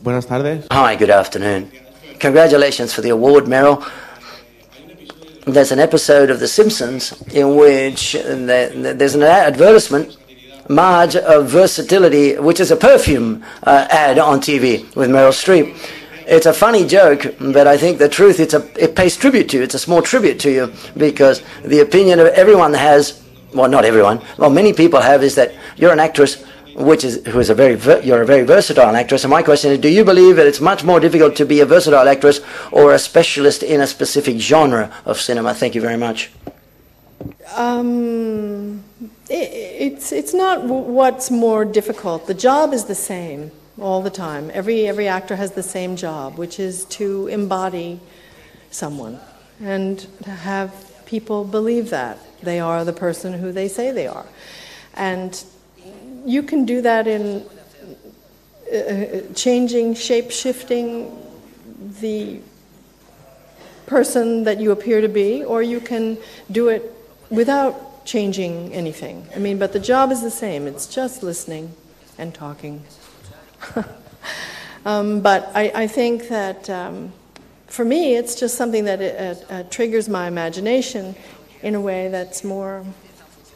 Buenas tardes. Hi, good afternoon. Congratulations for the award, Meryl. There's an episode of The Simpsons in which there's an advertisement, Marge of Versatility, which is a perfume ad on TV with Meryl Streep. It's a funny joke, but I think the truth, it pays tribute to you. It's a small tribute to you, because the opinion of everyone has, well, not everyone, well, many people have, is that you're an actress you're a very versatile actress. And my question is, do you believe that it's much more difficult to be a versatile actress or a specialist in a specific genre of cinema? Thank you very much. It's not what's more difficult. The job is the same all the time. Every actor has the same job, which is to embody someone and to have people believe that they are the person who they say they are. And you can do that in changing, shape-shifting the person that you appear to be, or you can do it without changing anything. I mean, but the job is the same. It's just listening and talking. But I think that for me, it's just something that triggers my imagination in a way that's more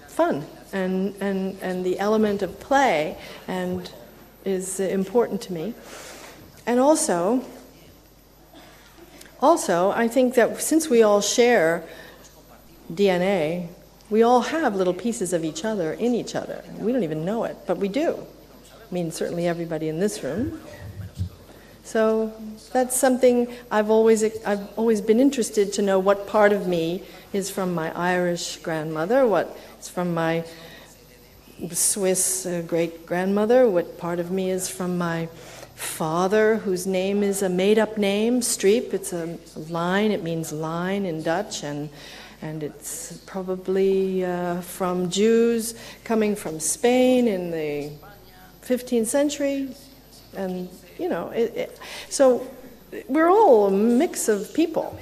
fun. And the element of play is important to me. And also, I think that since we all share DNA, we all have little pieces of each other in each other. We don't even know it, but we do. I mean, certainly everybody in this room. So that's something I've always been interested to know what part of me is from my Irish grandmother, what is from my Swiss great-grandmother, what part of me is from my father, whose name is a made-up name, Streep. It's a line, it means line in Dutch, and it's probably from Jews coming from Spain in the 15th century, and you know, so we're all a mix of people.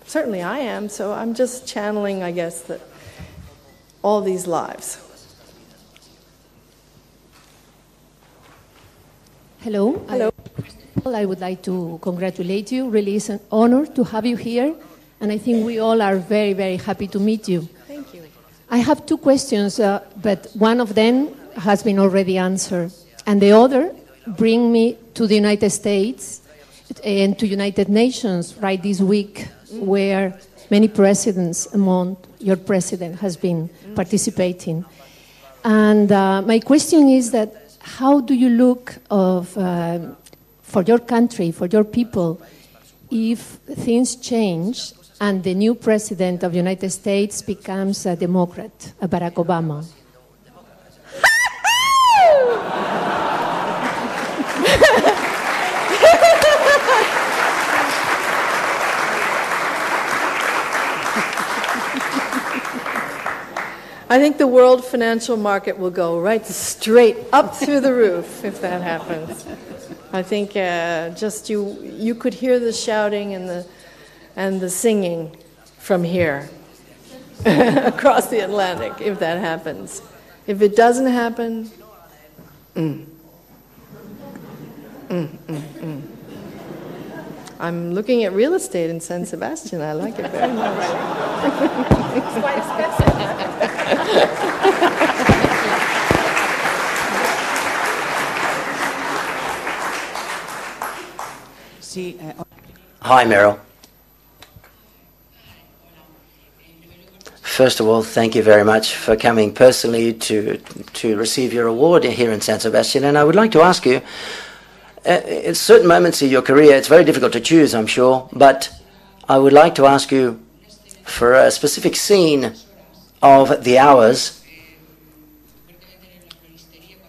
Certainly I am, so I'm just channeling, I guess, that all these lives. Hello. Hello. I would like to congratulate you. Really, it's an honor to have you here, and I think we all are very, very happy to meet you. Thank you. I have two questions, but one of them has been already answered, and the other bring me to the United States and to United Nations right this week, where many presidents, among your president, has been participating. And my question is that how do you look for your country, for your people, if things change and the new president of the United States becomes a Democrat, a Barack Obama? I think the world financial market will go right straight up through the roof if that happens. I think just you could hear the shouting and the singing from here across the Atlantic if that happens. If it doesn't happen, I'm looking at real estate in San Sebastian. I like it very much. It's quite expensive. Hi, Meryl. First of all, thank you very much for coming personally to receive your award here in San Sebastian. And I would like to ask you, at certain moments in your career, it's very difficult to choose, I'm sure, but I would like to ask you for a specific scene of The Hours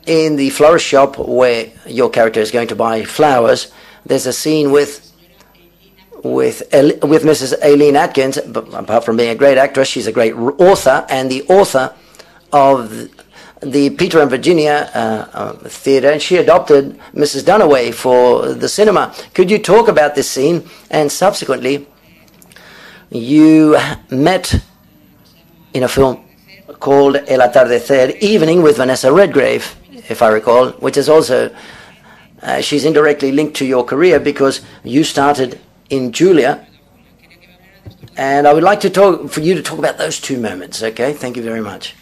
in the florist shop where your character is going to buy flowers. There's a scene with Mrs. Aileen Atkins. But apart from being a great actress, she's a great author, and the author of the Peter and Virginia theatre, and she adopted Mrs. Dalloway for the cinema. Could you talk about this scene? And subsequently, you met in a film called El Atardecer, Evening with Vanessa Redgrave, if I recall, which is also she's indirectly linked to your career because you started in Julia. And I would like for you to talk about those two moments, okay? Thank you very much.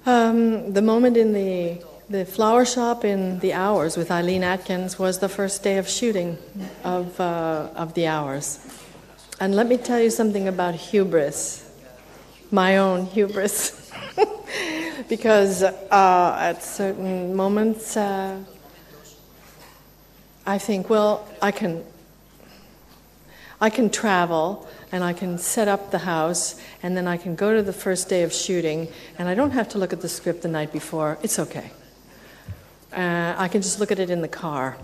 The moment in the flower shop in The Hours with Eileen Atkins was the first day of shooting of The Hours. And let me tell you something about hubris, my own hubris. Because at certain moments, I think, well, I can travel and I can set up the house and then I can go to the first day of shooting and I don't have to look at the script the night before. It's okay. I can just look at it in the car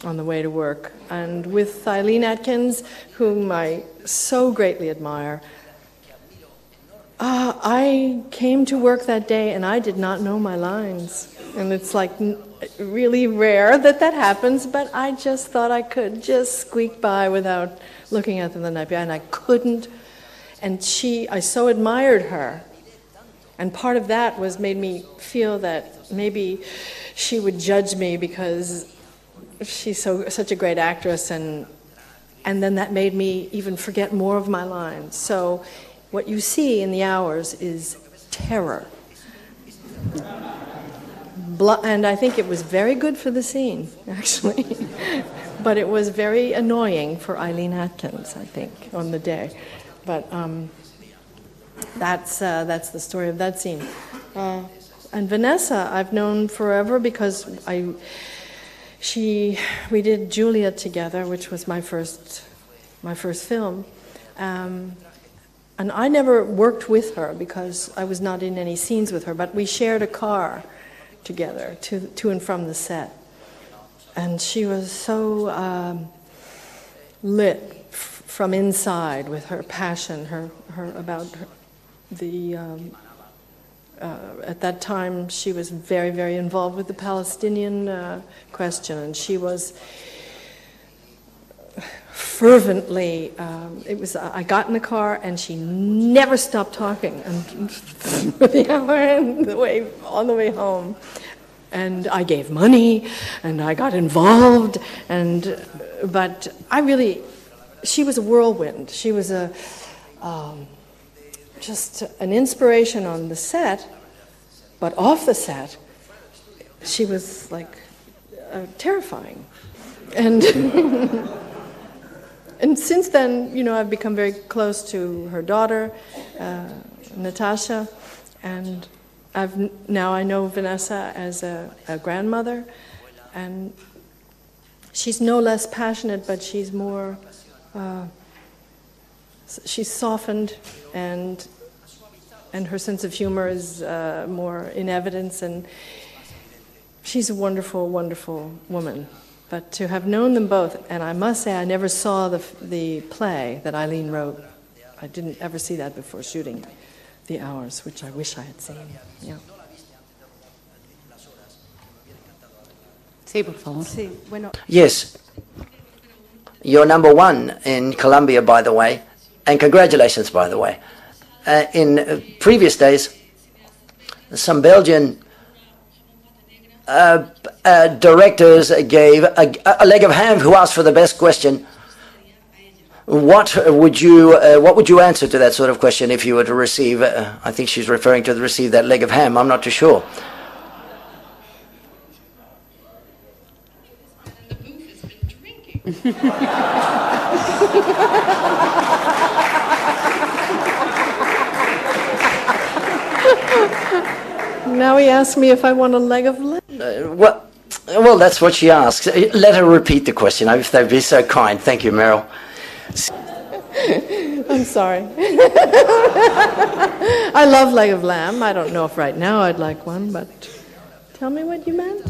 on the way to work. And with Eileen Atkins, whom I so greatly admire, I came to work that day and I did not know my lines. And it's like really rare that happens, but I just thought I could just squeak by without looking at them the night before, and I couldn't. And I so admired her. And part of that made me feel that maybe she would judge me because she's such a great actress, and then that made me even forget more of my lines. So what you see in The Hours is terror. And I think it was very good for the scene, actually. But it was very annoying for Eileen Atkins, I think, on the day. But that's the story of that scene. And Vanessa, I've known forever because we did Julia together, which was my first film. And I never worked with her because I was not in any scenes with her, but we shared a car together to and from the set. And she was so lit from inside with her passion, her about the at that time she was very, very involved with the Palestinian question, and she was fervently, I got in the car and she never stopped talking for the hour and on the way home. And I gave money and I got involved, but she was a whirlwind. She was just an inspiration on the set, but off the set, she was like terrifying. And and since then, I've become very close to her daughter, Natasha, and I know Vanessa as a grandmother, and she's no less passionate, but she's more, she's softened, and her sense of humor is more in evidence, and she's a wonderful, wonderful woman. But to have known them both, and I must say I never saw the play that Eileen wrote. I didn't ever see that before shooting The Hours, which I wish I had seen. Yeah. Sí, por favor. Sí, bueno. Yes. You're number one in Colombia, by the way, and congratulations, by the way. In previous days, some Belgian directors gave a leg of ham who asked for the best question. What would you answer to that sort of question if you were to receive? I think she's referring to receive that leg of ham. I'm not too sure. The booth has been drinking. Now he asked me if I want a leg of lamb. Well, that's what she asks. Let her repeat the question, if they'd be so kind. Thank you, Meryl. I'm sorry. I love leg of lamb. I don't know if right now I'd like one, but tell me what you meant.